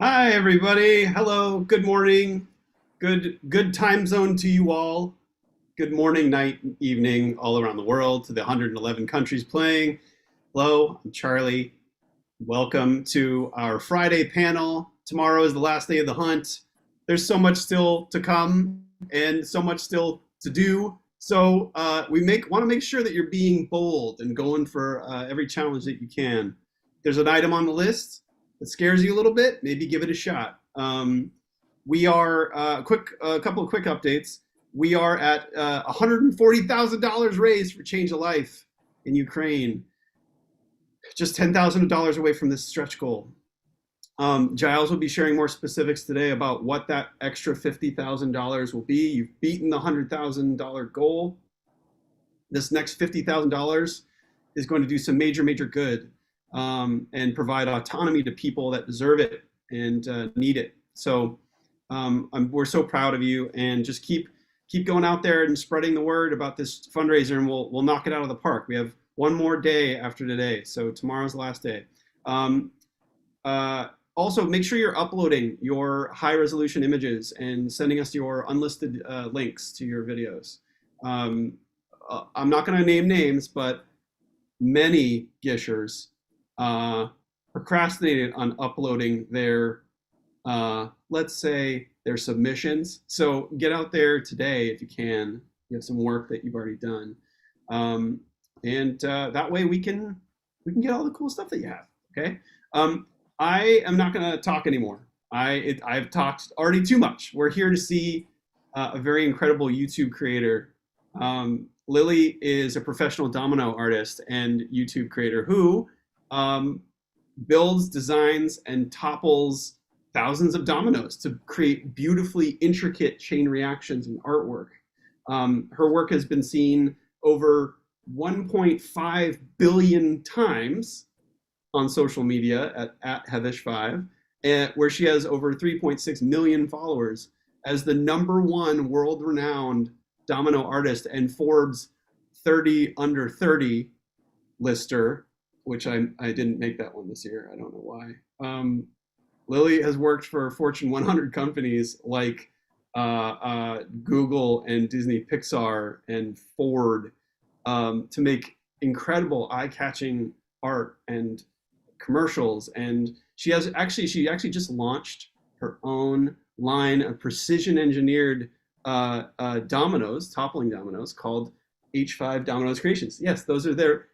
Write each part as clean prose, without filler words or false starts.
Hi, everybody. Hello. Good morning. Good time zone to you all. Good morning, night, evening, all around the world to the 111 countries playing. Hello, I'm Charlie. Welcome to our Friday panel. Tomorrow is the last day of the hunt. There's so much still to come and so much still to do. So we want to make sure that you're being bold and going for every challenge that you can. There's an item on the list that scares you a little bit, maybe give it a shot. We are a couple of quick updates. We are at $140,000 raised for Change a Life in Ukraine. Just $10,000 away from this stretch goal. Giles will be sharing more specifics today about what that extra $50,000 will be. You've beaten the $100,000 goal. This next $50,000 is going to do some major good. And provide autonomy to people that deserve it and need it. So we're so proud of you, and just keep going out there and spreading the word about this fundraiser, and we'll knock it out of the park. We have one more day after today, so tomorrow's the last day. Also, make sure you're uploading your high-resolution images and sending us your unlisted links to your videos. I'm not going to name names, but many GISHers procrastinated on uploading their, let's say, their submissions. So get out there today if you can. You have some work that you've already done, and that way we can get all the cool stuff that you have. Okay. I am not going to talk anymore. I've talked already too much. We're here to see a very incredible YouTube creator. Lily is a professional domino artist and YouTube creator who builds, designs, and topples thousands of dominoes to create beautifully intricate chain reactions and artwork. Her work has been seen over 1.5 billion times on social media at Hevesh5, where she has over 3.6 million followers as the #1 world-renowned domino artist and Forbes 30 under 30 lister, which I didn't make that one this year. I don't know why. Lily has worked for Fortune 100 companies like Google and Disney Pixar and Ford to make incredible eye-catching art and commercials. And she actually just launched her own line of precision engineered dominoes, toppling dominoes, called H5 Dominoes Creations. Yes, those are their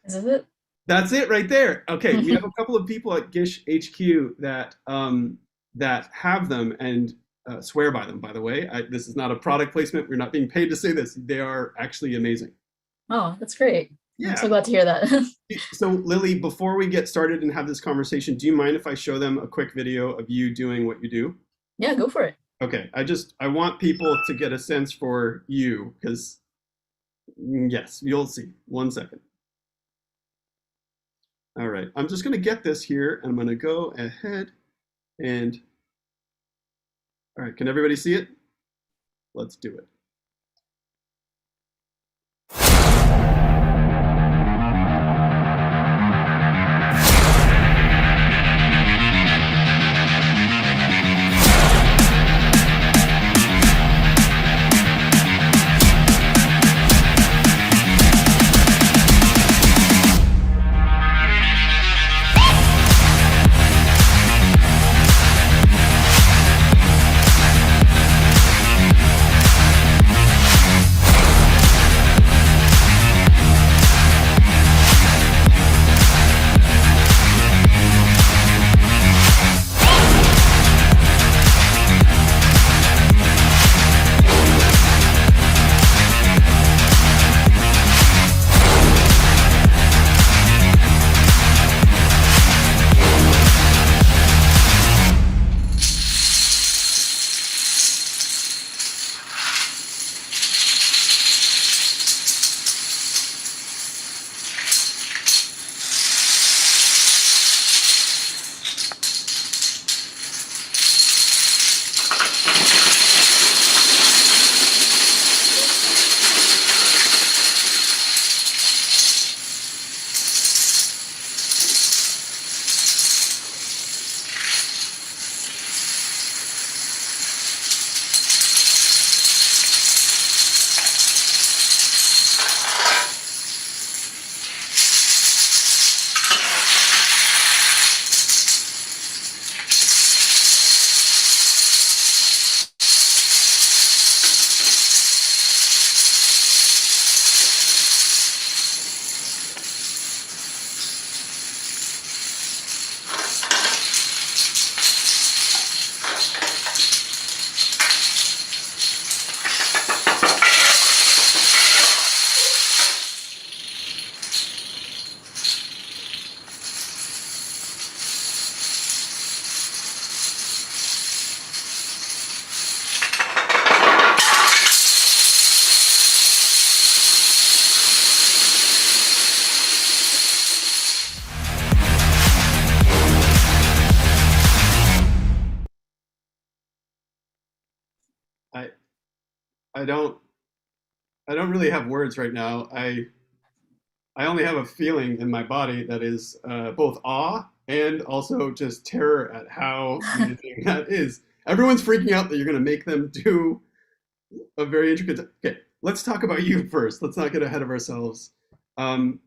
Is it? That's it right there. Okay, we have a couple of people at GISH HQ that have them and swear by them, by the way. This is not a product placement. We're not being paid to say this. They are actually amazing. Oh, that's great. Yeah. I'm so glad to hear that. So Lily, before we get started and have this conversation, do you mind if I show them a quick video of you doing what you do? Yeah, go for it. Okay, I want people to get a sense for you, because yes, you'll see. 1 second. All right, I'm just going to get this here, and I'm going to go ahead and, all right, can everybody see it? Let's do it. I don't I don't really have words right now. I only have a feeling in my body that is both awe and also just terror at how amazing that is. Everyone's freaking out that you're going to make them do a very intricate. Okay, let's talk about you first. Let's not get ahead of ourselves. Um,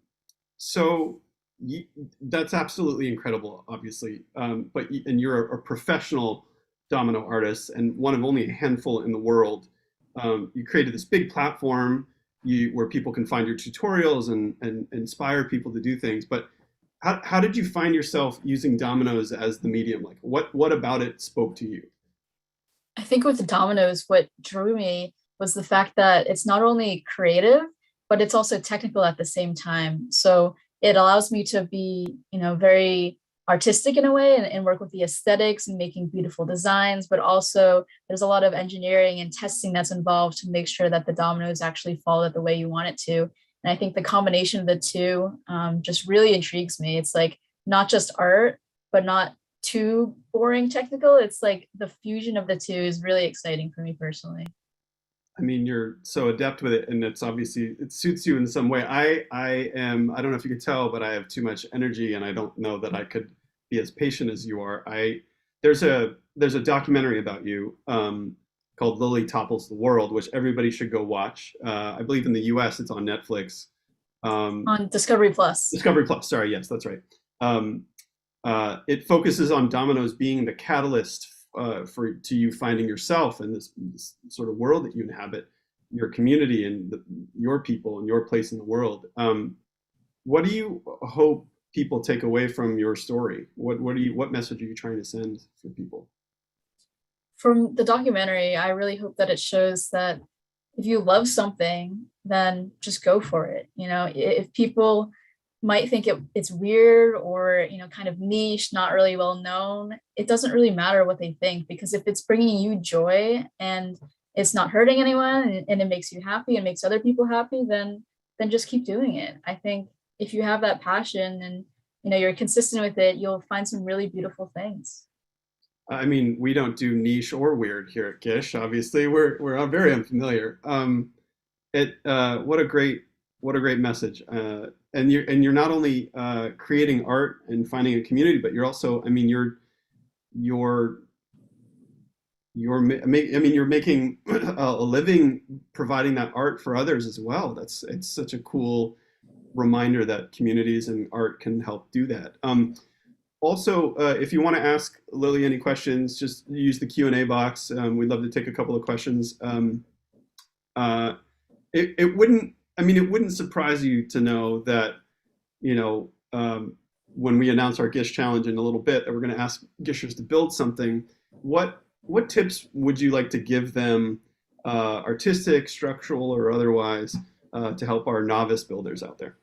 so you, that's absolutely incredible, obviously. And you're a professional domino artist and one of only a handful in the world. You created this big platform where people can find your tutorials and inspire people to do things. But how did you find yourself using dominoes as the medium? Like what about it spoke to you? I think with the dominoes, what drew me was the fact that it's not only creative, but it's also technical at the same time. So it allows me to be, very artistic in a way and work with the aesthetics and making beautiful designs, but also there's a lot of engineering and testing that's involved to make sure that the dominoes actually fall out the way you want it to. And I think the combination of the two just really intrigues me. It's like not just art, but not too boring technical. It's like the fusion of the two is really exciting for me personally. I mean, you're so adept with it, and it's obviously it suits you in some way. I don't know if you could tell, but I have too much energy, and I don't know that I could be as patient as you are. There's a documentary about you called Lily Topples the World, which everybody should go watch. I believe in the U.S. it's on Netflix. On Discovery Plus. Discovery Plus. Sorry, yes, that's right. Um, it focuses on dominoes being the catalyst to you finding yourself in this sort of world that you inhabit, your community and your people and your place in the world. What do you hope people take away from your story? What message are you trying to send for people? From the documentary, I really hope that it shows that if you love something, then just go for it. If people might think it's weird or kind of niche, not really well known, it doesn't really matter what they think, because if it's bringing you joy and it's not hurting anyone and it makes you happy and makes other people happy, then just keep doing it. I think if you have that passion and you're consistent with it, you'll find some really beautiful things. I mean, we don't do niche or weird here at GISH. Obviously, we're very unfamiliar. What a great message. And you're not only creating art and finding a community, but you're also, I mean, you're you're making a living providing that art for others as well. It's such a cool reminder that communities and art can help do that. Also, if you want to ask Lily any questions, just use the Q&A box. We'd love to take a couple of questions. Uh, it wouldn't, I mean, it wouldn't surprise you to know that, you know, when we announce our GISH challenge in a little bit, that we're going to ask GISHers to build something. What tips would you like to give them, artistic, structural, or otherwise, to help our novice builders out there?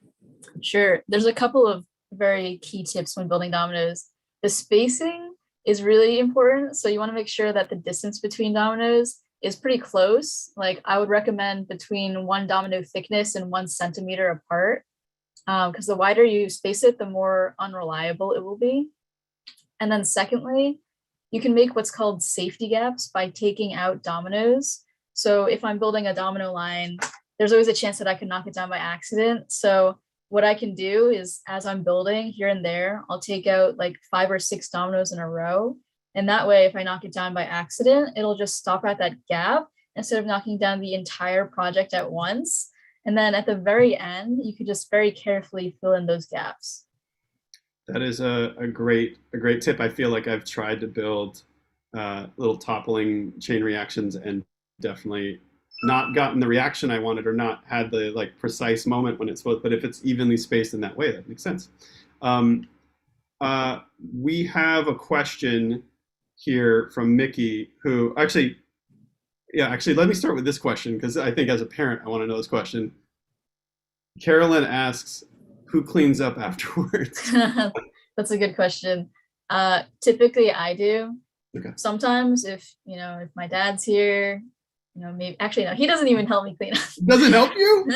Sure. There's a couple of very key tips when building dominoes. The spacing is really important. So you want to make sure that the distance between dominoes is pretty close. Like I would recommend between one domino thickness and 1 centimeter apart, because the wider you space it, the more unreliable it will be. And then secondly, you can make what's called safety gaps by taking out dominoes. So if I'm building a domino line, there's always a chance that I could knock it down by accident. So what I can do is, as I'm building here and there, I'll take out like 5 or 6 dominoes in a row. And that way, if I knock it down by accident, it'll just stop at that gap instead of knocking down the entire project at once. And then at the very end, you could just very carefully fill in those gaps. That is a great tip. I feel like I've tried to build little toppling chain reactions and definitely not gotten the reaction I wanted or not had the like precise moment when it's supposed. But if it's evenly spaced in that way, that makes sense. Um, we have a question here from Mickey, who actually, let me start with this question because I think as a parent, I want to know this question. Carolyn asks, who cleans up afterwards? That's a good question. Typically I do. Okay. Sometimes if my dad's here, maybe actually no, he doesn't even help me clean up. Doesn't help you?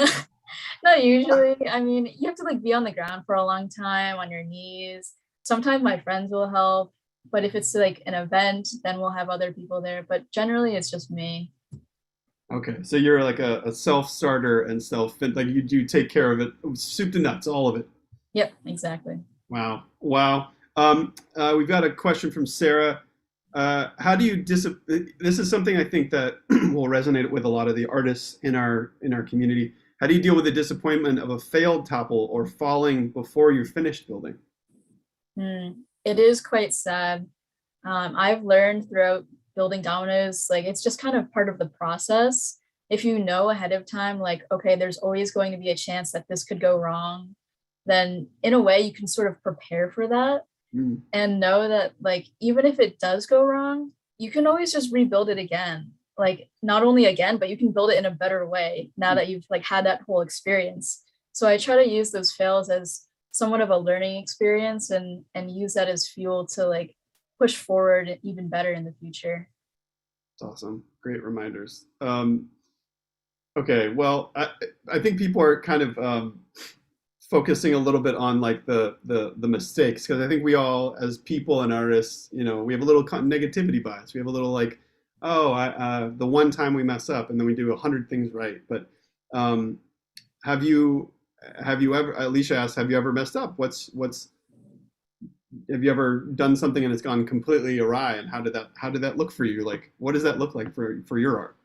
Not usually. I mean, you have to like be on the ground for a long time on your knees. Sometimes my friends will help, but if it's like an event, then we'll have other people there. But generally it's just me. Okay, so you're like a self-starter and like you do take care of it, soup to nuts, all of it. Yep, exactly. Wow, wow. We've got a question from Sarah. How do you This is something I think that will resonate with a lot of the artists in our community. How do you deal with the disappointment of a failed topple or falling before you're finished building? It is quite sad. I've learned throughout building dominoes, like it's just kind of part of the process. If you know ahead of time, like, okay, there's always going to be a chance that this could go wrong, then in a way you can sort of prepare for that Mm, and know that like even if it does go wrong, you can always just rebuild it again. Like not only again, but you can build it in a better way now that you've like had that whole experience. So I try to use those fails as somewhat of a learning experience and use that as fuel to like push forward even better in the future. it's awesome. Great reminders. Okay, well, I think people are kind of focusing a little bit on like the mistakes because I think we all, as people and artists, we have a little negativity bias. We have a little like, oh, the one time we mess up and then we do 100 things right. But um, have you have you ever? Alicia asked, have you ever messed up? What's Have you ever done something and it's gone completely awry? And how did that look for you? Like, what does that look like for your art?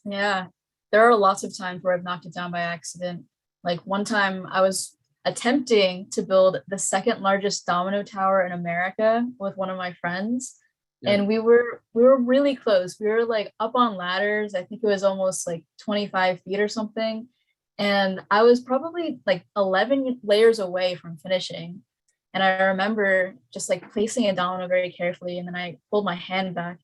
Yeah, there are lots of times where I've knocked it down by accident. Like one time I was attempting to build the second largest domino tower in America with one of my friends. Yeah. And we were really close. We were like up on ladders. I think it was almost like 25 feet or something. And I was probably like 11 layers away from finishing. And I remember just like placing a domino very carefully. And then I pulled my hand back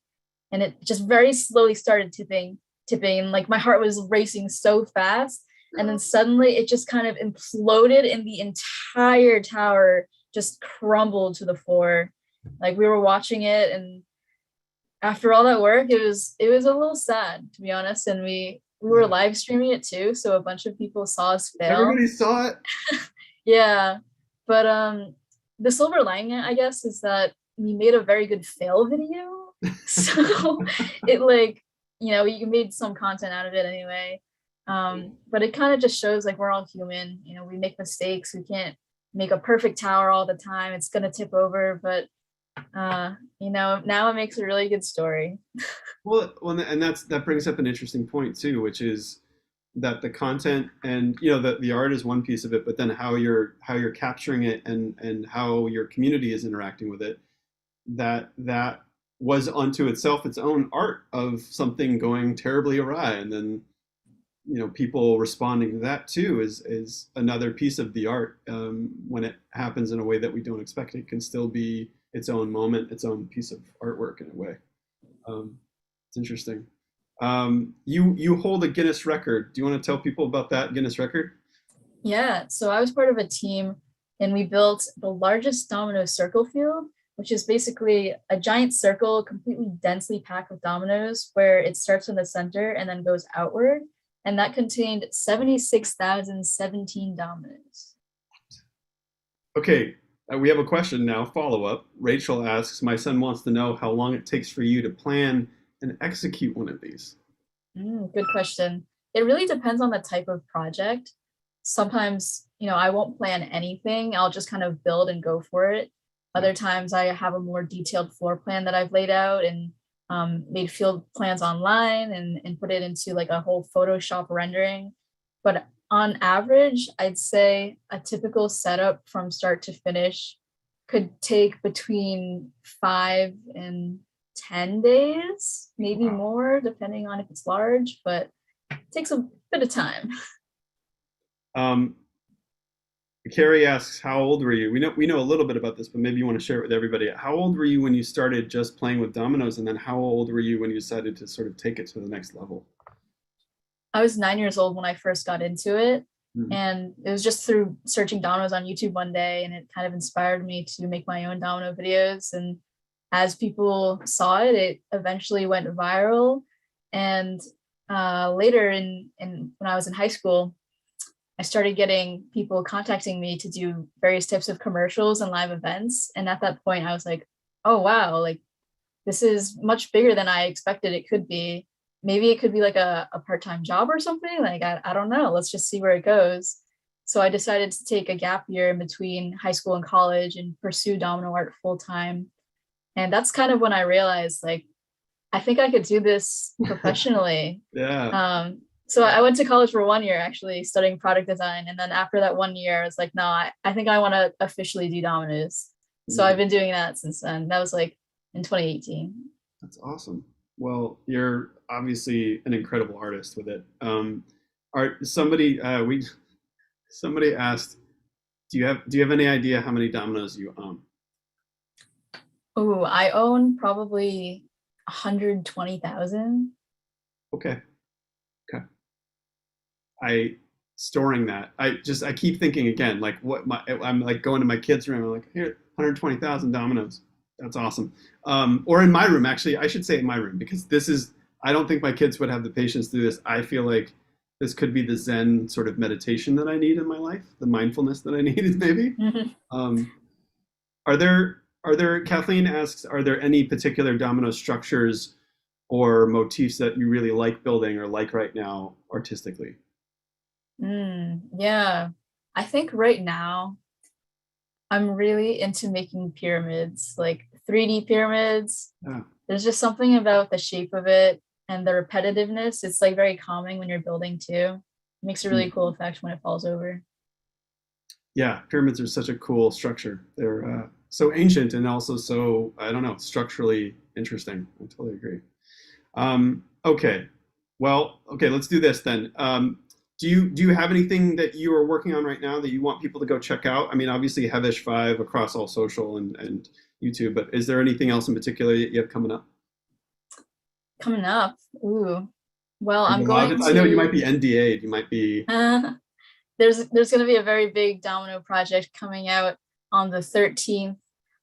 and it just very slowly started tipping. And like my heart was racing so fast. And then suddenly it just kind of imploded and the entire tower just crumbled to the floor. Like we were watching it and after all that work, it was a little sad to be honest. And we were Yeah. live streaming it too. So a bunch of people saw us fail. Everybody saw it. Yeah. But the silver lining, I guess, is that we made a very good fail video. So it like, you made some content out of it anyway. But it kind of just shows like we're all human, we make mistakes. We can't make a perfect tower all the time. It's gonna tip over, but now it makes a really good story. Well, and that brings up an interesting point too, which is that the content and the art is one piece of it, but then how you're capturing it and how your community is interacting with it. That was unto itself its own art of something going terribly awry, and then people responding to that too is another piece of the art. When it happens in a way that we don't expect, it can still be its own moment, its own piece of artwork in a way. It's interesting. You hold a Guinness record. Do you want to tell people about that Guinness record? Yeah, so I was part of a team and we built the largest domino circle field, which is basically a giant circle completely densely packed with dominoes where it starts in the center and then goes outward. And that contained 76,017 dominoes. Okay, we have a question now, follow up. Rachel asks, my son wants to know how long it takes for you to plan and execute one of these. Good question. It really depends on the type of project. Sometimes, I won't plan anything. I'll just kind of build and go for it. Other times I have a more detailed floor plan that I've laid out and made field plans online and put it into like a whole Photoshop rendering. But on average, I'd say a typical setup from start to finish could take between 5 and 10 days, maybe Wow. more, depending on if it's large, but it takes a bit of time. Um, Carrie asks, how old were you? We know a little bit about this, but maybe you want to share it with everybody. How old were you when you started just playing with dominoes, and then how old were you when you decided to sort of take it to the next level? I was 9 years old when I first got into it. Mhm. And it was just through searching dominoes on YouTube one day, and it kind of inspired me to make my own domino videos. And as people saw it, it eventually went viral. And later in when I was in high school, I started getting people contacting me to do various types of commercials and live events. And at that point, I was like, oh, wow, like this is much bigger than I expected it could be. maybe it could be like a part-time job or something. Like, I don't know. Let's just see where it goes. So I decided to take a gap year in between high school and college and pursue domino art full time. And that's kind of when I realized, like, I think I could do this professionally. Yeah. So I went to college for 1 year actually studying product design. And then after that 1 year, I was like, no, I think I want to officially do dominoes. So I've been doing that since then. That was like in 2018. That's awesome. Well, you're obviously an incredible artist with it. Somebody asked, do you have any idea how many dominoes you own? Oh, I own probably 120,000. Okay. Okay. I storing that. I keep thinking again, like I'm like going to my kids' room. I'm like, here, 120,000 dominoes. That's awesome. Or in my room, actually, I should say in my room because I don't think my kids would have the patience to do this. I feel like this could be the Zen sort of meditation that I need in my life, the mindfulness that I need, maybe. Um, Kathleen asks, are there any particular domino structures or motifs that you really like building or like right now artistically? Yeah, I think right now I'm really into making pyramids, like 3D pyramids. Yeah. There's just something about the shape of it and the repetitiveness. It's like very calming when you're building too. It makes a really cool effect when it falls over. Yeah, pyramids are such a cool structure. They're so ancient and also so, I don't know, structurally interesting. I totally agree. Okay, well, okay, let's do this then. Do you have anything that you are working on right now that you want people to go check out? I mean, obviously Hevesh5 across all social and YouTube, but is there anything else in particular that you have coming up? Coming up, ooh. Well, Are I'm you allowed going I know you might to. be NDA'd. You might be. There's going to be a very big domino project coming out on the 13th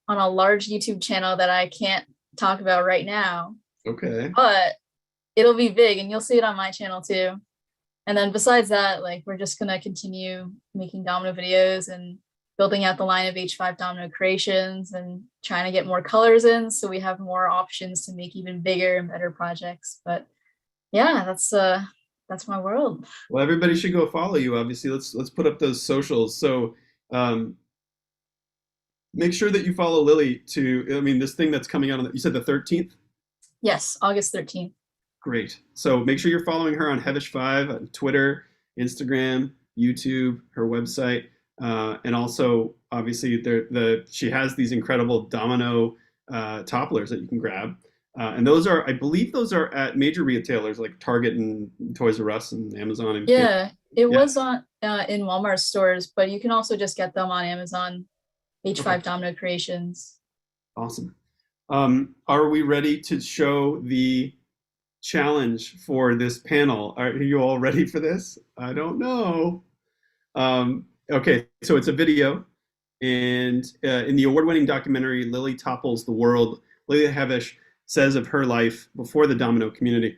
on a large YouTube channel that I can't talk about right now, Okay. but it'll be big and you'll see it on my channel too. And then besides that, like we're just gonna continue making domino videos and building out the line of H5 domino creations and trying to get more colors in so we have more options to make even bigger and better projects. But yeah, that's my world. Well, everybody should go follow you. Obviously, let's put up those socials. So um, make sure that you follow Lily to. I mean, this thing that's coming out on. You said the 13th. Yes, August 13th. Great. So make sure you're following her on Hevesh5 on Twitter, Instagram, YouTube, her website, and also obviously she has these incredible domino topplers that you can grab. And I believe those are at major retailers like Target and Toys R Us and Amazon and Yeah, it yeah. was on in Walmart stores, but you can also just get them on Amazon, H5 Okay. Domino Creations. Awesome. Are we ready to show the challenge for this panel? Are you all ready for this? I don't know. Okay, so it's a video, and in the award-winning documentary Lily Topples the World, Lily Hevesh says of her life before the domino community,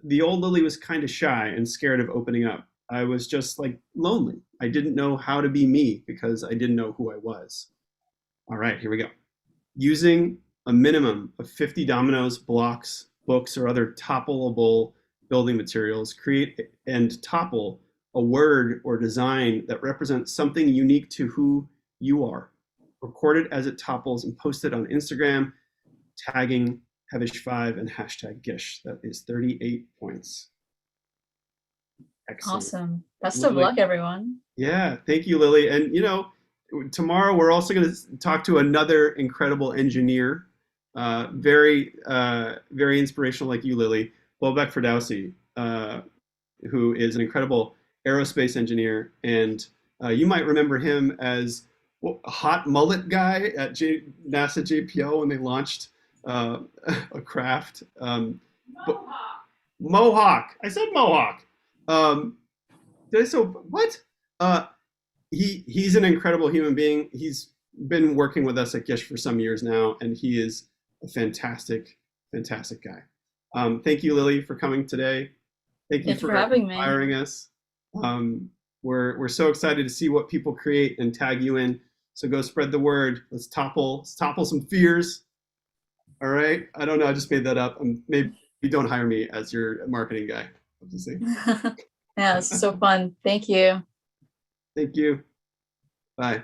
the old Lily was kind of shy and scared of opening up. I was just like lonely. I didn't know how to be me because I didn't know who I was. All right, here we go. Using a minimum of 50 dominoes, blocks, books, or other toppleable building materials, create and topple a word or design that represents something unique to who you are. Record it as it topples and post it on Instagram, tagging Hevesh5 and hashtag GISH. That is 38 points. Excellent. Awesome. Best of Lily, luck, everyone. yeah, thank you, Lily. And tomorrow we're also going to talk to another incredible engineer, very inspirational like you, Lily, Bobek Ferdowsi, who is an incredible aerospace engineer, and you might remember him as a hot mullet guy at NASA JPL when they launched a craft. Mohawk. I said Mohawk. Did I say what? He's an incredible human being. He's been working with us at GISH for some years now, and he is a fantastic guy. Thank you, Lily, for coming today. Thank you Thanks for having me. inspiring us. We're so excited to see what people create and tag you in. So go spread the word. Let's topple some fears. All right. I don't know. I just made that up. Maybe You don't hire me as your marketing guy. We'll see. Yeah, it's so fun. Thank you. Thank you. Bye.